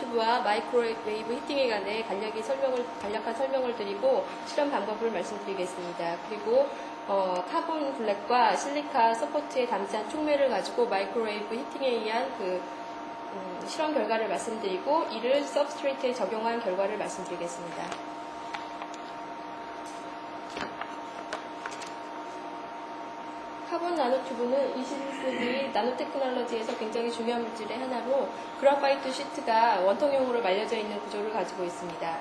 나노튜브와 마이크로웨이브 히팅에 관해 간략한 설명을 드리고 실험 방법을 말씀드리겠습니다. 그리고 카본 블랙과 실리카 서포트에 담지한 촉매를 가지고 마이크로웨이브 히팅에 의한 실험 결과를 말씀드리고 이를 서브스트레이트에 적용한 결과를 말씀드리겠습니다. 카본 나노튜브는 21세기 나노테크놀로지에서 굉장히 중요한 물질의 하나로 그라파이트 시트가 원통형으로 말려져 있는 구조를 가지고 있습니다.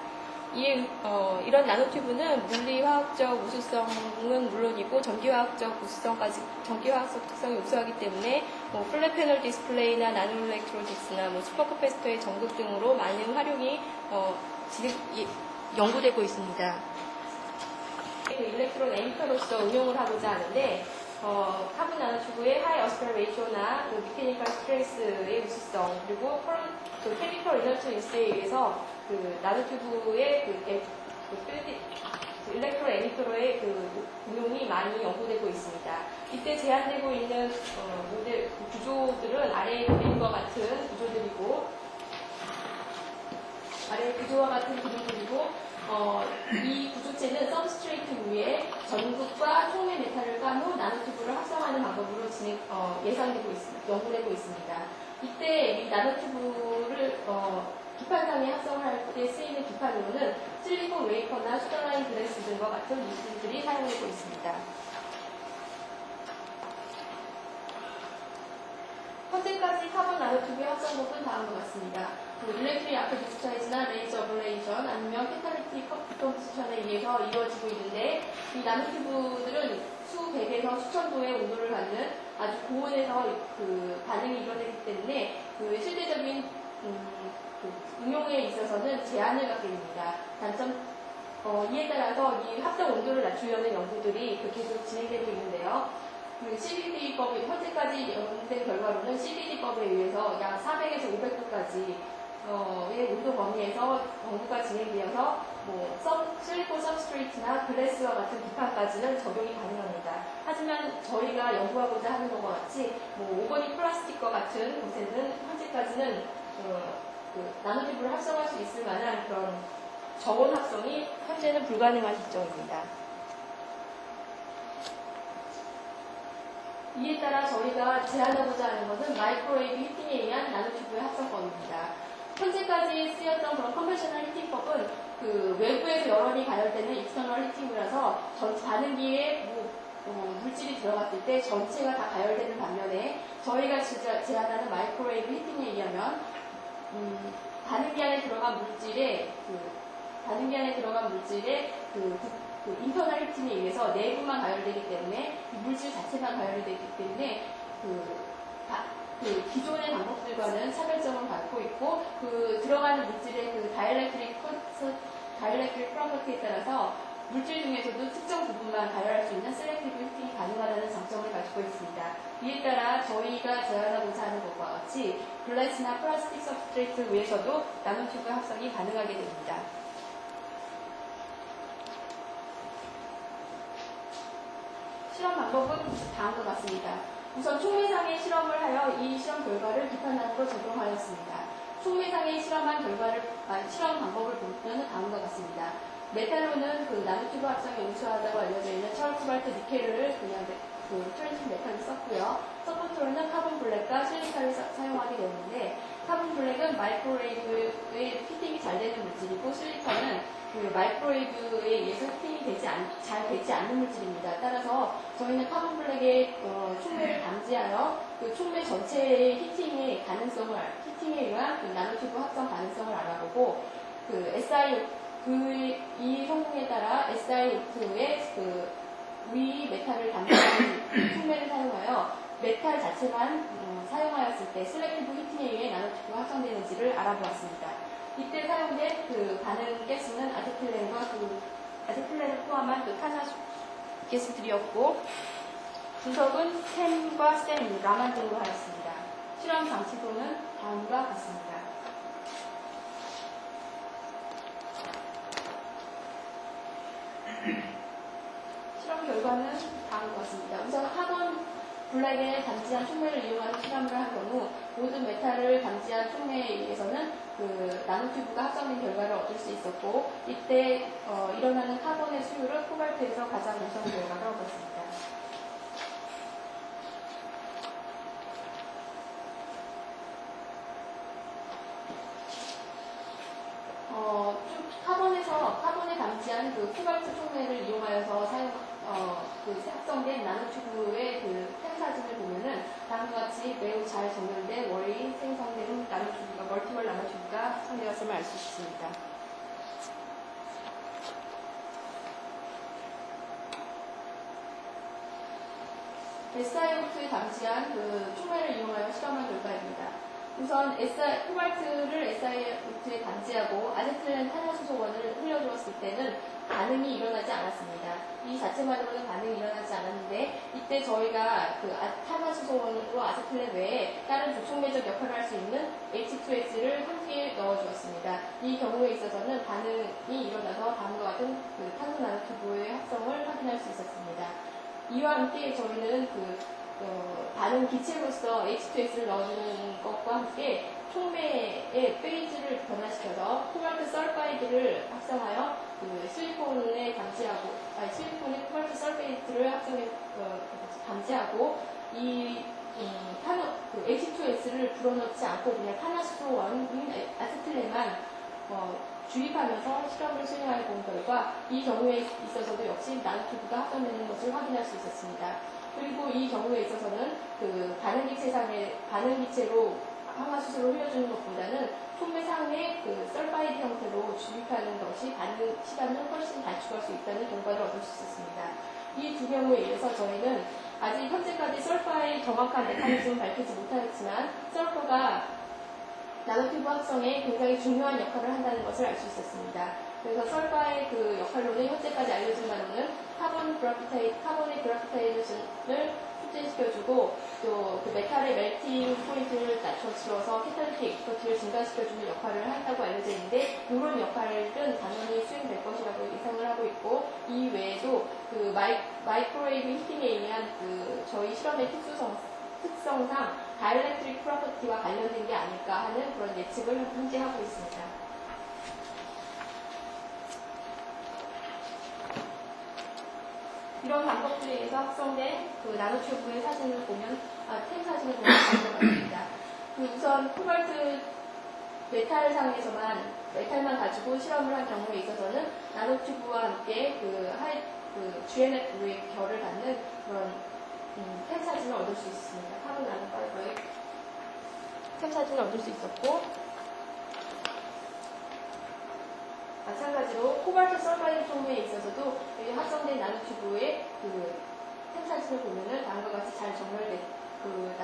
이런 나노튜브는 물리화학적 우수성은 물론이고 전기화학적 특성이 우수하기 때문에 플랫 패널 디스플레이나 나노일렉트로닉스나 슈퍼커패시터의 전극 등으로 많은 활용이 연구되고 있습니다. 일렉트론 에미터로서 응용을 하고자 하는데 카본 나노튜브의 하이 어스펠 레이쇼나 미케니컬 스트레스의 우수성 그리고 케미컬 이너트리스에 의해서 나노튜브의 일렉트론 에미터로의 응용이 많이 연구되고 있습니다. 이때 제한되고 있는 모델 구조들은 아래에 그림과 같은 구조들이고 이 구조체는 서브스트레이트 위에 전극과 촉매 메탈을 깐 후 나노튜브를 합성하는 방법으로 연구되고 있습니다. 이때 이 나노튜브를 기판상에 합성을 할 때 쓰이는 기판으로는 실리콘 웨이퍼나 슈터라인 글래스 등과 같은 물질들이 사용되고 있습니다. 현재까지 카본 나노튜브의 합성법은 다음과 같습니다. 일렉트릭 아크 디스차이지나 레이저 어블레이션 아니면 캐탈리틱 컴포지션에 의해서 이루어지고 있는데 이 나노튜브들은 수백에서 수천도의 온도를 갖는 아주 고온에서 반응이 이루어지기 때문에 실제적인 응용에 있어서는 제한을 갖게 됩니다. 이에 따라서 이 합성 온도를 낮추려는 연구들이 계속 진행되고 있는데요. CBD법이 현재까지 연구된 결과로는 CBD법에 의해서 약 400에서 500도까지 의 온도 범위에서 연구가 진행되어서 실리콘 서브스트레이트나 글래스와 같은 기판까지는 적용이 가능합니다. 하지만 저희가 연구하고자 하는 것과 같이 오거닉 플라스틱과 같은 곳에는 현재까지는 나노튜브를 합성할 수 있을 만한 그런 저온 합성이 현재는 불가능한 시점입니다. 이에 따라 저희가 제안하고자 하는 것은 마이크로웨이브 히팅에 의한 나노튜브의 합성법입니다. 현재까지 쓰였던 그런 컨벤셔널 히팅법은 외부에서 여론이 가열되는 익스터널 히팅이라서 반응기에 물질이 들어갔을 때 전체가 다 가열되는 반면에 저희가 제안하는 마이크로웨이브 히팅에 의하면 반응기 안에 들어간 물질의 인터널 히팅에 의해서 내부만 가열되기 때문에 물질 자체만 가열이 되기 때문에 기존의 방법들과는 차별점을 갖고 있고 들어가는 물질의 다이엘렉트릭 프로퍼티에 따라서 물질 중에서도 특정 부분만 가열할 수 있는 셀렉티브 히팅이 가능하다는 장점을 가지고 있습니다. 이에 따라 저희가 제안하고자 하는 것과 같이 글래스나 플라스틱 서브스트레이트 위에서도 나노튜브 합성이 가능하게 됩니다. 실험 방법은 다음과 같습니다. 우선 촉매상의 실험을 하여 이 실험 결과를 기판단으로 적용하였습니다. 촉매상의 실험 방법을 보면 다음과 같습니다. 메탈로는 나노튜브 합성이 우수하다고 알려져 있는 찰코발트 니켈을 트랜sit 메탈을 썼고요. 서포트로는 카본 블랙과 실리카를 사용하게 되는데 카본 블랙은 마이크로웨이브의 피팅이 잘 되는 물질이고 실리카는 마이크로웨이브에 의해서 히팅이 잘 되지 않는 물질입니다. 따라서 저희는 카본 블랙의 촉매를 감지하여 촉매 전체의 히팅에 의한 나노튜브 합성 가능성을 알아보고 이 성공에 따라 SiO2의 위 메탈을 담당하는 촉매를 사용하여 메탈 자체만 사용하였을 때 셀렉티브 히팅에 의해 나노튜브가 합성되는지를 알아보았습니다. 이때 사용된 반응 가스는 아세틸렌을 포함한 탄화 가스들이었고 분석은 템과 셈, 라만 등으로 하였습니다. 실험 장치도는 다음과 같습니다. 실험 결과는 다음과 같습니다. 우선 카본 블랙에 담지한 촉매를 이용하여 실험을 한 경우 모든 메탈을 담지한 촉매에 의해서는 그 나노튜브가 합성된 결과를 얻을 수 있었고, 이때 일어나는 카본의 수율은 코발트에서 가장 우수한 결과를 얻었습니다. 카본에 담지한 그 코발트 촉매를 이용하여서 합성된 나노튜브의 그 펜사진을 보면은 다음과 같이 매우 잘 정렬된 월이 생성된 나노튜브가, 멀티멀 나노튜브가 합성되었음을 알 수 있습니다. SiO2에 담지한 그 촉매를 이용하여 실험한 결과입니다. 우선 코발트를 SiO2에 담지하고 아세틸렌 탄화수소원을 흘려주었을 때는 반응이 일어나지 않았습니다. 이 자체만으로는 반응이 일어나지 않았는데, 이때 저희가 그 탄화수소원으로 아세틸렌 외에 다른 조촉매적 역할을 할 수 있는 H2S를 함께 넣어주었습니다. 이 경우에 있어서는 반응이 일어나서 다음과 같은 그 탄소 나노튜브의 합성을 확인할 수 있었습니다. 이와 함께 저희는 반응 기체로서 H2S를 넣어주는 것과 함께 촉매의 페이지를 변화시켜서 코발트 설파이드를 합성하여 그 실리콘에 감지하고, 실리콘에 코발트 설페이트를 감지하고, 이 H2S를 불어넣지 않고 그냥 탄화수소원인 아세틸렌만 주입하면서 실험을 수행하여 본 결과, 이 경우에 있어서도 역시 나노튜브가 합성되는 것을 확인할 수 있었습니다. 그리고 이 경우에 있어서는 그 반응기체로 항화수소를 흘려주는 것보다는 촉매상에 그 설파이드 형태로 주입하는 것이 반응 시간을 훨씬 단축할 수 있다는 결과를 얻을 수 있었습니다. 이 두 경우에 의해서 저희는 아직 현재까지 설파의 정확한 메커니즘을 밝히지 못하였지만, 설파가 나노튜브 합성에 굉장히 중요한 역할을 한다는 것을 알 수 있었습니다. 그래서 설파의 그 역할로는 현재까지 알려진 바로는 카본의 그래피테이션을 촉진시켜주고, 또 그 메탈의 멜팅 포인트를 낮춰주어서 캐탈리틱 익스퍼티를 증가시켜주는 역할을 한다고 알려져 있는데, 이런 역할은 당연히 수행될 것이라고 예상을 하고 있고, 이 외에도 그 마이크로웨이브 히팅에 의한 그 저희 실험의 특성상 다이렉트릭 프로퍼티와 관련된 게 아닐까 하는 그런 예측을 현재 하고 있습니다. 이런 방법들에 의해서 합성된 그 나노튜브의 사진을 보면, 템 사진을 보면 알 것 같습니다. 우선 코발트 메탈만 가지고 실험을 한 경우에 있어서는 나노튜브와 함께 GNF의 결을 갖는 그런 템 사진을 얻을 수 있습니다. 카본 나노파이버의 템 사진을 얻을 수 있었고, 마찬가지로 코발트 설파이드 촉매에 있어서도 합성된 나노튜브의 템 사진을 보면은 다음과 같이 잘 정렬된 그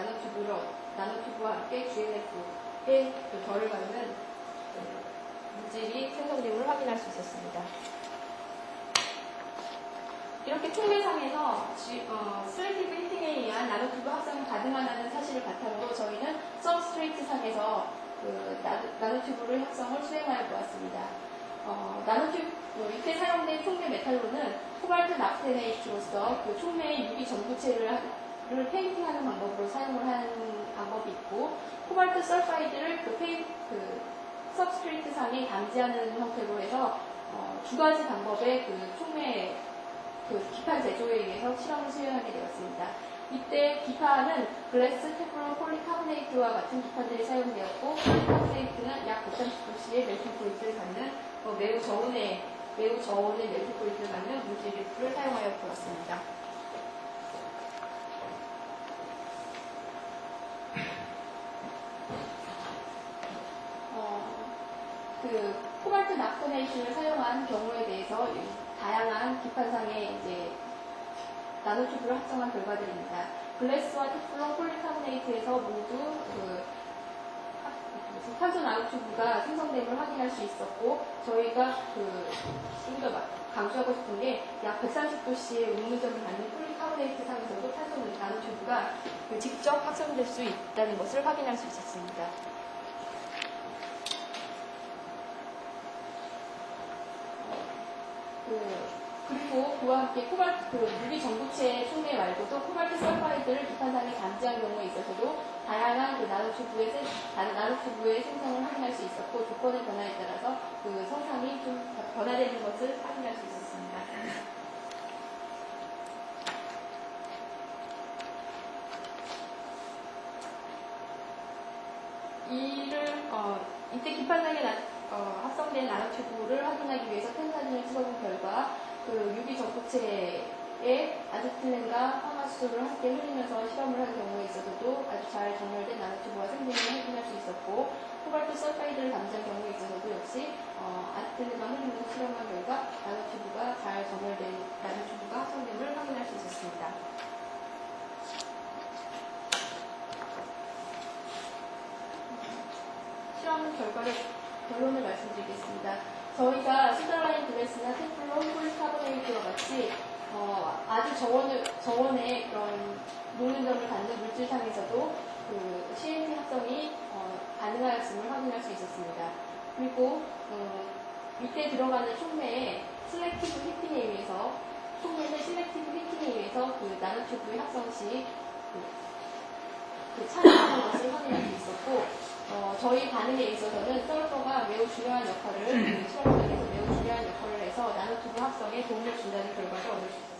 나노튜브와 함께 GNF의 그 결을 갖는 물질이 생성됨을 확인할 수 있었습니다. 이렇게 촉매상에서 셀렉티브 히팅에 의한 나노튜브 합성이 가능하다는 사실을 바탕으로 저희는 서브스트레이트 상에서 그 나노튜브를 합성을 수행하여 보았습니다. 이때 사용된 촉매 메탈로는 코발트 납테네이트로서 그 촉매의 유리 전구체를 페인팅하는 방법으로 사용을 하는 방법이 있고, 코발트 설파이드를 그 서브스트레이트 상에 감지하는 형태로 해서 두 가지 방법의 그 촉매 기판 제조에 의해서 실험을 수행하게 되었습니다. 이때 기판은 글래스, 테플론, 폴리카보네이트와 같은 기판들이 사용되었고, 폴리카보네이트는 약 130도씨의 멜팅 포인트를 갖는 매우 저온의 멜팅 포인트를 갖는 물질을 사용하여 보았습니다. 코발트 납테네이션을 사용한 경우에 대해서 다양한 기판상의 나노튜브를 합성한 결과들입니다. 글래스와 테플론, 폴리카보네이트에서 모두 탄소 나노튜브가 생성됨을 확인할 수 있었고, 저희가 좀 더 강조하고 싶은 게 약 130도씨의 음무점을 갖는 폴리카보네이트 상에서도 탄소 나노튜브가 직접 확성될 수 있다는 것을 확인할 수 있었습니다. 그리고 그리고 그와 함께 유기 전구체 촉매 말고도 코발트 설파이드를 기판상에 감지한 경우에 있어서도 다양한 나노튜브의 생성을 확인할 수 있었고 조건의 변화에 따라서 그 성상이 좀 변화되는 것을 확인할 수 있었습니다. 이때 기판상에 합성된 나노튜브를 확인하기 위해서 펜 사진을 찍어본 결과 그 유기 전구체에 아세틸렌과 황화수소를 함께 흐리면서 실험을 한 경우에 있어서도 아주 잘 정렬된 나노튜브가 생김을 확인할 수 있었고 코발트 설파이드를 감지한 경우에 있어서도 역시 아세틸렌과 흐리면서 실험한 결과 나노튜브가 잘 정렬된 나노튜브가 합성됨을 확인할 수 있었습니다. 실험 결론을 말씀드리겠습니다. 저희가 수달라인 글래스나 테플론, 폴리카보네이트와 같이 아주 저온의 그런 녹는점을 갖는 물질상에서도 그 CNT 합성이 가능하였음을 확인할 수 있었습니다. 그리고 밑에 들어가는 촉매에 셀렉티브 히팅에 의해서 그 나노튜브의 합성 시 차이하는 것을 확인할 수 있었고 저희 반응에 있어서는 설퍼가 매우 중요한 역할을 실험에서 매우 중요한 역할을 해서 나노튜브 합성에 도움을 준다는 결과를 얻을 수 있습니다.